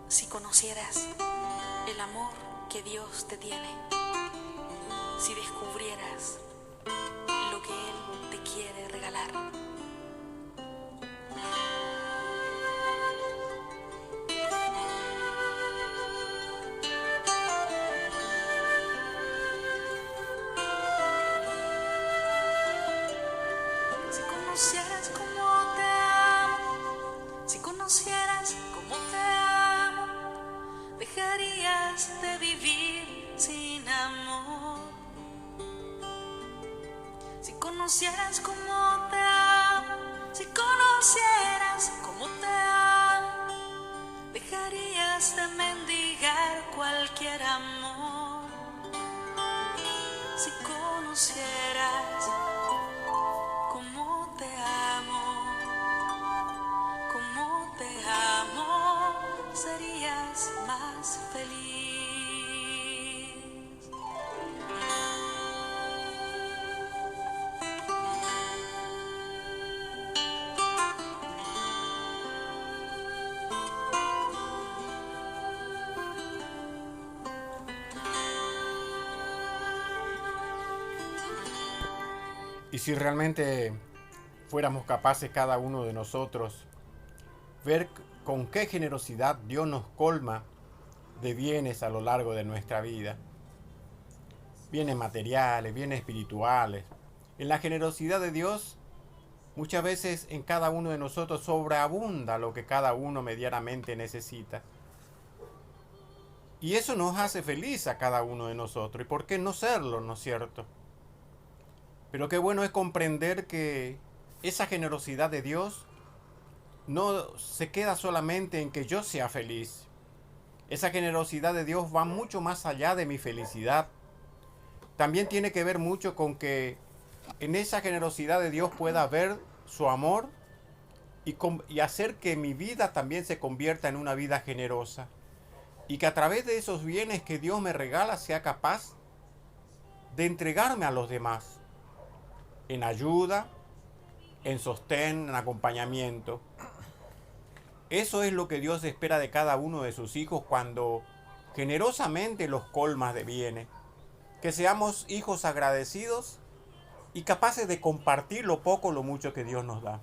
Si conocieras el amor que Dios te tiene, si descubrieras lo que Él te quiere regalar. Si conocieras cómo te amo, si conocieras cómo te amo, dejarías de vivir sin amor. Si conocieras cómo te amo, si conocieras cómo te amo, dejarías de mendigar cualquier amor. Si conocieras cómo te amo, serías más feliz. Y si realmente fuéramos capaces cada uno de nosotros ver con qué generosidad Dios nos colma de bienes a lo largo de nuestra vida, bienes materiales, bienes espirituales. En la generosidad de Dios, muchas veces en cada uno de nosotros sobreabunda lo que cada uno medianamente necesita. Y eso nos hace feliz a cada uno de nosotros. ¿Y por qué no serlo, no es cierto? Pero qué bueno es comprender que esa generosidad de Dios no se queda solamente en que yo sea feliz. Esa generosidad de Dios va mucho más allá de mi felicidad. También tiene que ver mucho con que en esa generosidad de Dios pueda ver su amor y hacer que mi vida también se convierta en una vida generosa. Y que a través de esos bienes que Dios me regala sea capaz de entregarme a los demás. En ayuda, en sostén, en acompañamiento. Eso es lo que Dios espera de cada uno de sus hijos cuando generosamente los colmas de bienes. Que seamos hijos agradecidos y capaces de compartir lo poco o lo mucho que Dios nos da.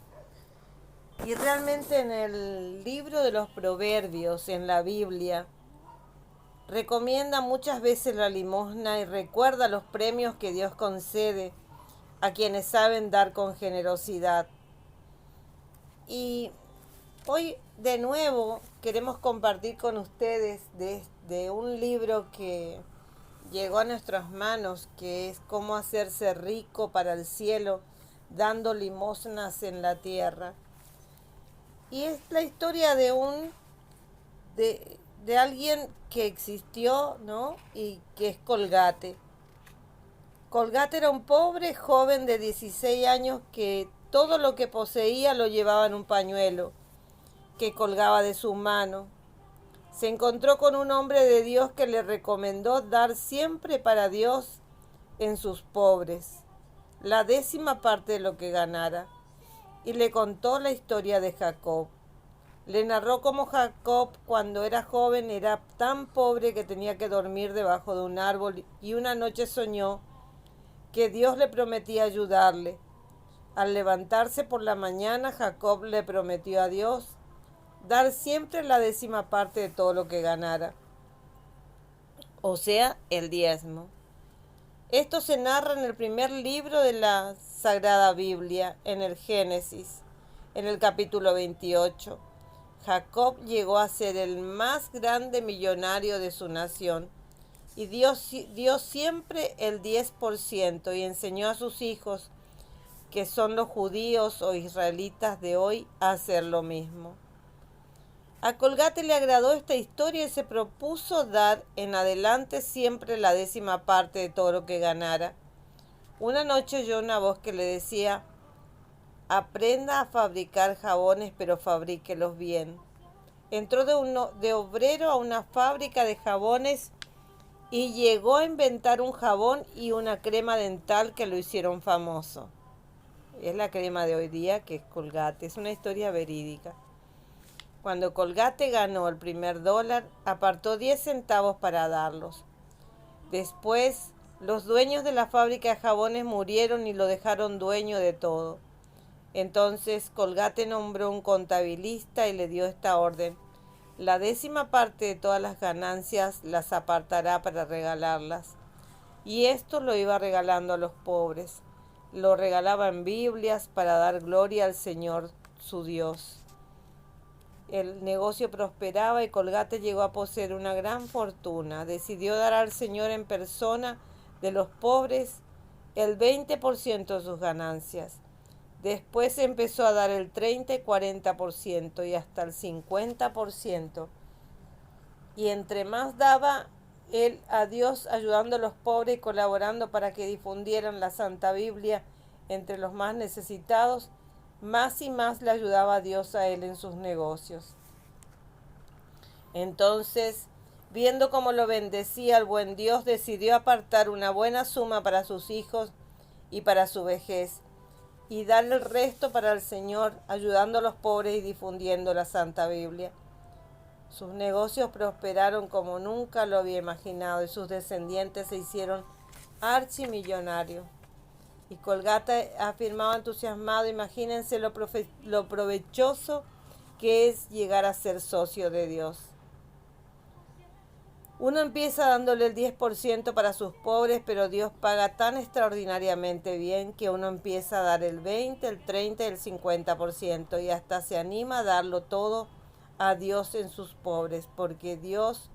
Y realmente en el libro de los Proverbios, en la Biblia, recomienda muchas veces la limosna y recuerda los premios que Dios concede a quienes saben dar con generosidad. Y hoy de nuevo queremos compartir con ustedes de un libro que llegó a nuestras manos, que es Cómo hacerse rico para el cielo, dando limosnas en la tierra. Y es la historia de alguien que existió, ¿no? Y que es Colgate. Colgate era un pobre joven de 16 años que todo lo que poseía lo llevaba en un pañuelo que colgaba de su mano. Se encontró con un hombre de Dios que le recomendó dar siempre para Dios en sus pobres, la 10ª parte de lo que ganara, y le contó la historia de Jacob. Le narró cómo Jacob, cuando era joven, era tan pobre que tenía que dormir debajo de un árbol y una noche soñó que Dios le prometía ayudarle. Al levantarse por la mañana, Jacob le prometió a Dios dar siempre la 10ª parte de todo lo que ganara, o sea, el diezmo. Esto se narra en el primer libro de la Sagrada Biblia, en el Génesis, en el capítulo 28. Jacob llegó a ser el más grande millonario de su nación y dio siempre el 10% y enseñó a sus hijos, que son los judíos o israelitas de hoy, a hacer lo mismo. A Colgate le agradó esta historia y se propuso dar en adelante siempre la 10ª parte de todo lo que ganara. Una noche oyó una voz que le decía: aprenda a fabricar jabones, pero fabríquelos bien. Entró de obrero a una fábrica de jabones y llegó a inventar un jabón y una crema dental que lo hicieron famoso. Es la crema de hoy día, que es Colgate. Es una historia verídica. Cuando Colgate ganó el primer dólar, apartó 10 centavos para darlos. Después, los dueños de la fábrica de jabones murieron y lo dejaron dueño de todo. Entonces Colgate nombró un contabilista y le dio esta orden: la 10ª parte de todas las ganancias las apartará para regalarlas. Y esto lo iba regalando a los pobres. Lo regalaba en Biblias para dar gloria al Señor su Dios. El negocio prosperaba y Colgate llegó a poseer una gran fortuna. Decidió dar al Señor en persona de los pobres el 20% de sus ganancias. Después empezó a dar el 30 y 40% y hasta el 50%. Y entre más daba él a Dios, ayudando a los pobres y colaborando para que difundieran la Santa Biblia entre los más necesitados, más y más le ayudaba a Dios a él en sus negocios. Entonces, viendo cómo lo bendecía el buen Dios, decidió apartar una buena suma para sus hijos y para su vejez, y darle el resto para el Señor, ayudando a los pobres y difundiendo la Santa Biblia. Sus negocios prosperaron como nunca lo había imaginado y sus descendientes se hicieron archimillonarios. Y Colgate afirmaba entusiasmado: imagínense lo provechoso que es llegar a ser socio de Dios. Uno empieza dándole el 10% para sus pobres, pero Dios paga tan extraordinariamente bien que uno empieza a dar el 20, el 30 y el 50% y hasta se anima a darlo todo a Dios en sus pobres, porque Dios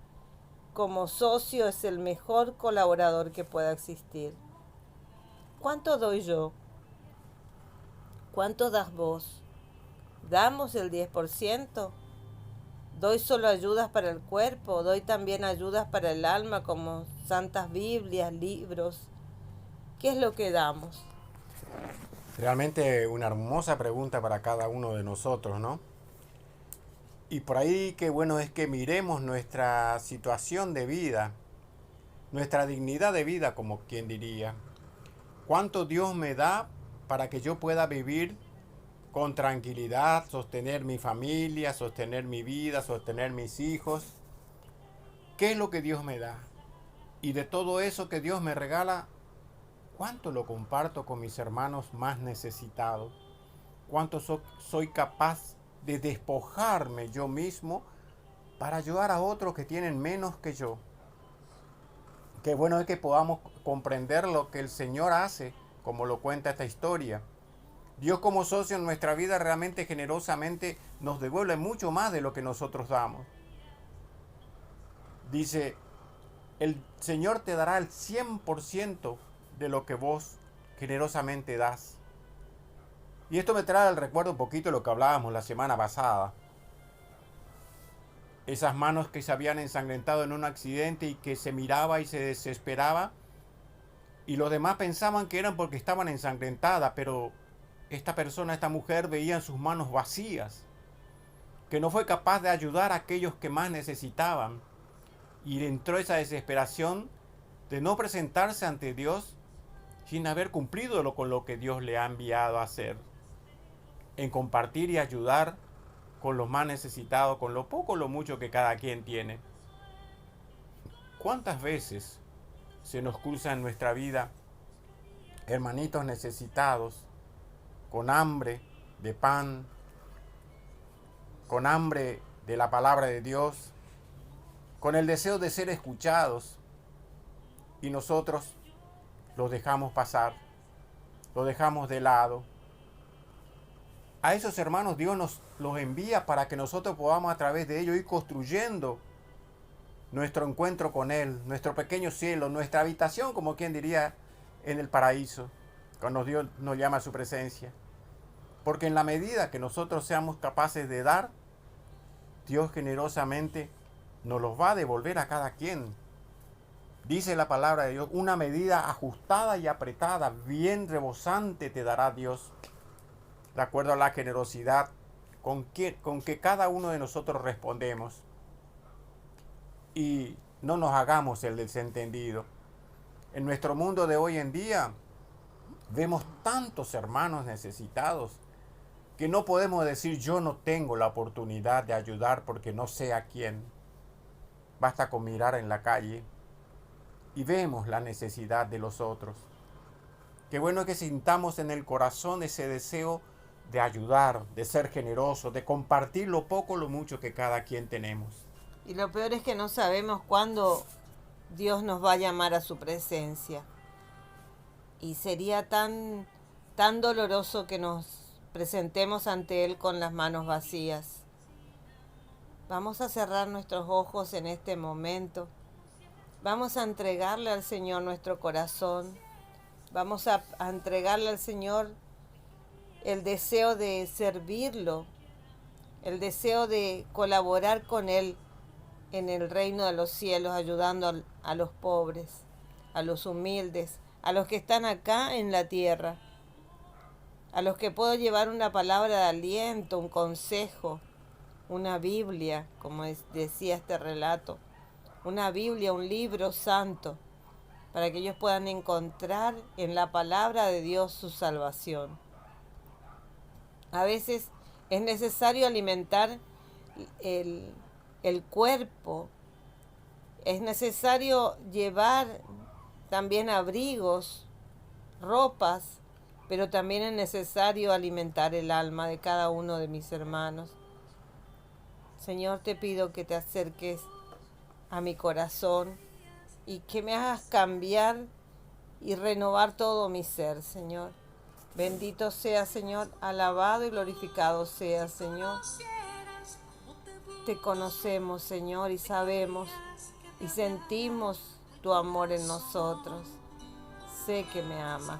como socio es el mejor colaborador que pueda existir. ¿Cuánto doy yo? ¿Cuánto das vos? ¿Damos el 10%? ¿Doy solo ayudas para el cuerpo? ¿Doy también ayudas para el alma como santas Biblias, libros? ¿Qué es lo que damos? Realmente una hermosa pregunta para cada uno de nosotros, ¿no? Y por ahí qué bueno es que miremos nuestra situación de vida, nuestra dignidad de vida, como quien diría. ¿Cuánto Dios me da para que yo pueda vivir con tranquilidad, sostener mi familia, sostener mi vida, sostener mis hijos? ¿Qué es lo que Dios me da? Y de todo eso que Dios me regala, ¿cuánto lo comparto con mis hermanos más necesitados? ¿Cuánto soy capaz de despojarme yo mismo para ayudar a otros que tienen menos que yo? Qué bueno es que podamos comprender lo que el Señor hace, como lo cuenta esta historia. Dios como socio en nuestra vida realmente generosamente nos devuelve mucho más de lo que nosotros damos. Dice, el Señor te dará el 100% de lo que vos generosamente das. Y esto me trae al recuerdo un poquito de lo que hablábamos la semana pasada. Esas manos que se habían ensangrentado en un accidente y que se miraba y se desesperaba. Y los demás pensaban que eran porque estaban ensangrentadas, pero esta persona, esta mujer, veía en sus manos vacías. Que no fue capaz de ayudar a aquellos que más necesitaban. Y entró esa desesperación de no presentarse ante Dios sin haber cumplido con lo que Dios le ha enviado a hacer. En compartir y ayudar con los más necesitados, con lo poco o lo mucho que cada quien tiene. ¿Cuántas veces se nos cruza en nuestra vida hermanitos necesitados, con hambre de pan, con hambre de la palabra de Dios, con el deseo de ser escuchados, y nosotros los dejamos pasar, los dejamos de lado? A esos hermanos Dios nos los envía para que nosotros podamos a través de ellos ir construyendo nuestro encuentro con Él, nuestro pequeño cielo, nuestra habitación, como quien diría, en el paraíso, cuando Dios nos llama a su presencia. Porque en la medida que nosotros seamos capaces de dar, Dios generosamente nos los va a devolver a cada quien. Dice la palabra de Dios, una medida ajustada y apretada, bien rebosante te dará Dios, de acuerdo a la generosidad con que cada uno de nosotros respondemos. Y no nos hagamos el desentendido. En nuestro mundo de hoy en día vemos tantos hermanos necesitados, que no podemos decir yo no tengo la oportunidad de ayudar porque no sé a quién. Basta con mirar en la calle y vemos la necesidad de los otros. Qué bueno es que sintamos en el corazón ese deseo de ayudar, de ser generoso, de compartir lo poco o lo mucho que cada quien tenemos. Y lo peor es que no sabemos cuándo Dios nos va a llamar a su presencia. Y sería tan doloroso que nos presentemos ante Él con las manos vacías. Vamos a cerrar nuestros ojos en este momento. Vamos a entregarle al Señor nuestro corazón. Vamos a entregarle al Señor el deseo de servirlo, el deseo de colaborar con Él en el reino de los cielos, ayudando a los pobres, a los humildes, a los que están acá en la tierra, a los que puedo llevar una palabra de aliento, un consejo, una Biblia, como decía este relato, una Biblia, un libro santo, para que ellos puedan encontrar en la palabra de Dios su salvación. A veces es necesario alimentar el cuerpo, es necesario llevar también abrigos, ropas, pero también es necesario alimentar el alma de cada uno de mis hermanos. Señor, te pido que te acerques a mi corazón y que me hagas cambiar y renovar todo mi ser, Señor. Bendito sea, Señor, alabado y glorificado sea, Señor. Te conocemos, Señor, y sabemos y sentimos tu amor en nosotros. Sé que me amas.